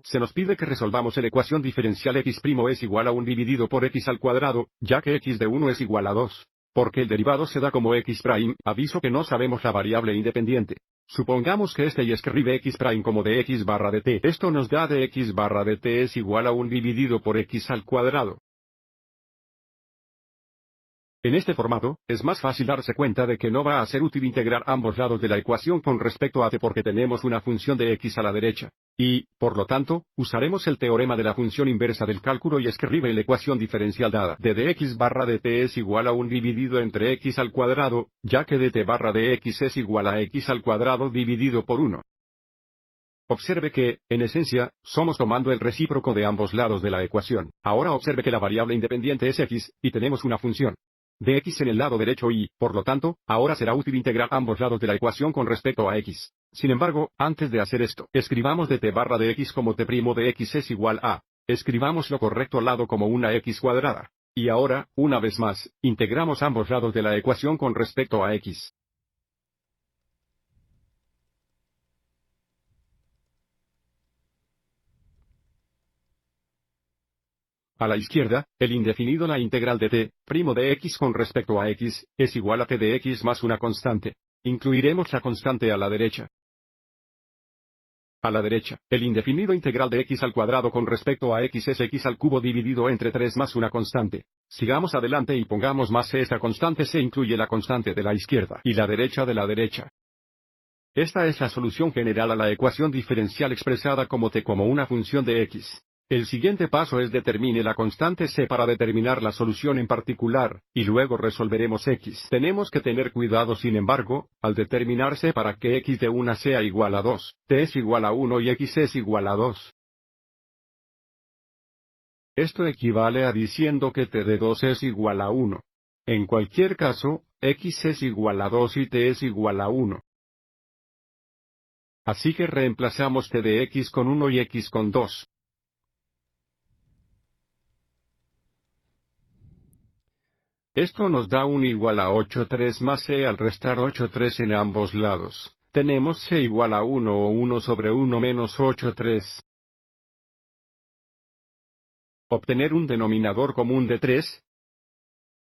se nos pide que resolvamos la ecuación diferencial x' es igual a 1 dividido por x al cuadrado, ya que x de 1 es igual a 2. Porque el derivado se da como x', aviso que no sabemos la variable independiente. Supongamos que y escribe x' como dx barra dt. Esto nos da dx barra dt es igual a 1 dividido por x al cuadrado. En este formato, es más fácil darse cuenta de que no va a ser útil integrar ambos lados de la ecuación con respecto a t porque tenemos una función de x a la derecha. Y, por lo tanto, usaremos el teorema de la función inversa del cálculo y escribe la ecuación diferencial dada de dx barra dt es igual a 1 dividido entre x al cuadrado, ya que dt barra dx es igual a x al cuadrado dividido por 1. Observe que, en esencia, somos tomando el recíproco de ambos lados de la ecuación. Ahora observe que la variable independiente es x, y tenemos una función de x en el lado derecho y, por lo tanto, ahora será útil integrar ambos lados de la ecuación con respecto a x. Sin embargo, antes de hacer esto, escribamos dt barra de x como t' de x es igual a. Escribamos lo correcto lado como una x cuadrada. Y ahora, una vez más, integramos ambos lados de la ecuación con respecto a x. A la izquierda, el indefinido la integral de t' de x con respecto a x, es igual a t de x más una constante. Incluiremos la constante a la derecha. A la derecha, el indefinido integral de x al cuadrado con respecto a x es x al cubo dividido entre 3 más una constante. Sigamos adelante y pongamos más c. Esta constante c incluye la constante de la izquierda y la derecha de la derecha. Esta es la solución general a la ecuación diferencial expresada como t como una función de x. El siguiente paso es determine la constante c para determinar la solución en particular, y luego resolveremos x. Tenemos que tener cuidado sin embargo, al determinar c para que x de una sea igual a 2, t es igual a 1 y x es igual a 2. Esto equivale a diciendo que t de 2 es igual a 1. En cualquier caso, x es igual a 2 y t es igual a 1. Así que reemplazamos t de x con 1 y x con 2. Esto nos da 1 igual a 8,3 más c al restar 8,3 en ambos lados. Tenemos c igual a 1 o 1 sobre 1 menos 8,3. Obtener un denominador común de 3.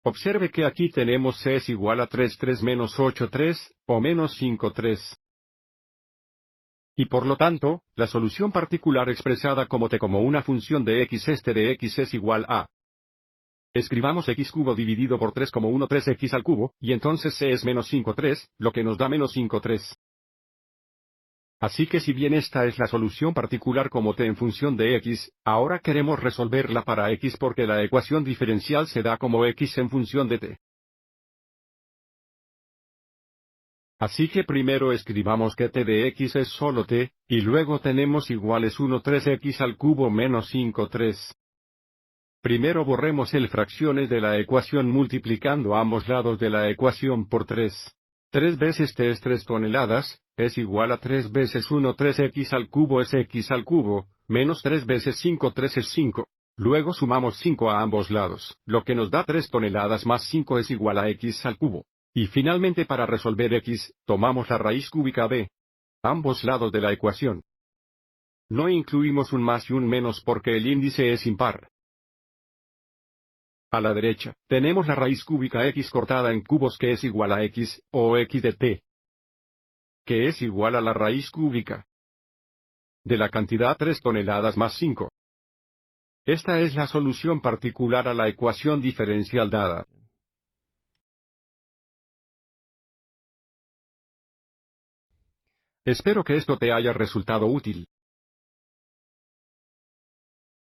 Observe que aquí tenemos c es igual a 3,3 menos 8,3, o menos 5,3. Y por lo tanto, la solución particular expresada como t como una función de x este de x es igual a. Escribamos x cubo dividido por 3 como 1,3x al cubo, y entonces c es menos 5,3, lo que nos da menos 5,3. Así que si bien esta es la solución particular como t en función de x, ahora queremos resolverla para x porque la ecuación diferencial se da como x en función de t. Así que primero escribamos que t de x es solo t, y luego tenemos iguales 1,3x al cubo menos 5,3. Primero borremos el fracciones de la ecuación multiplicando ambos lados de la ecuación por 3. 3 veces t es 3 toneladas, es igual a 3 veces 1,3x al cubo es x al cubo, menos 3 veces 5,3 es 5. Luego sumamos 5 a ambos lados, lo que nos da 3 toneladas más 5 es igual a x al cubo. Y finalmente para resolver x, tomamos la raíz cúbica de ambos lados de la ecuación. No incluimos un más y un menos porque el índice es impar. A la derecha, tenemos la raíz cúbica x cortada en cubos que es igual a x, o x de t, que es igual a la raíz cúbica de la cantidad 3 toneladas más 5. Esta es la solución particular a la ecuación diferencial dada. Espero que esto te haya resultado útil.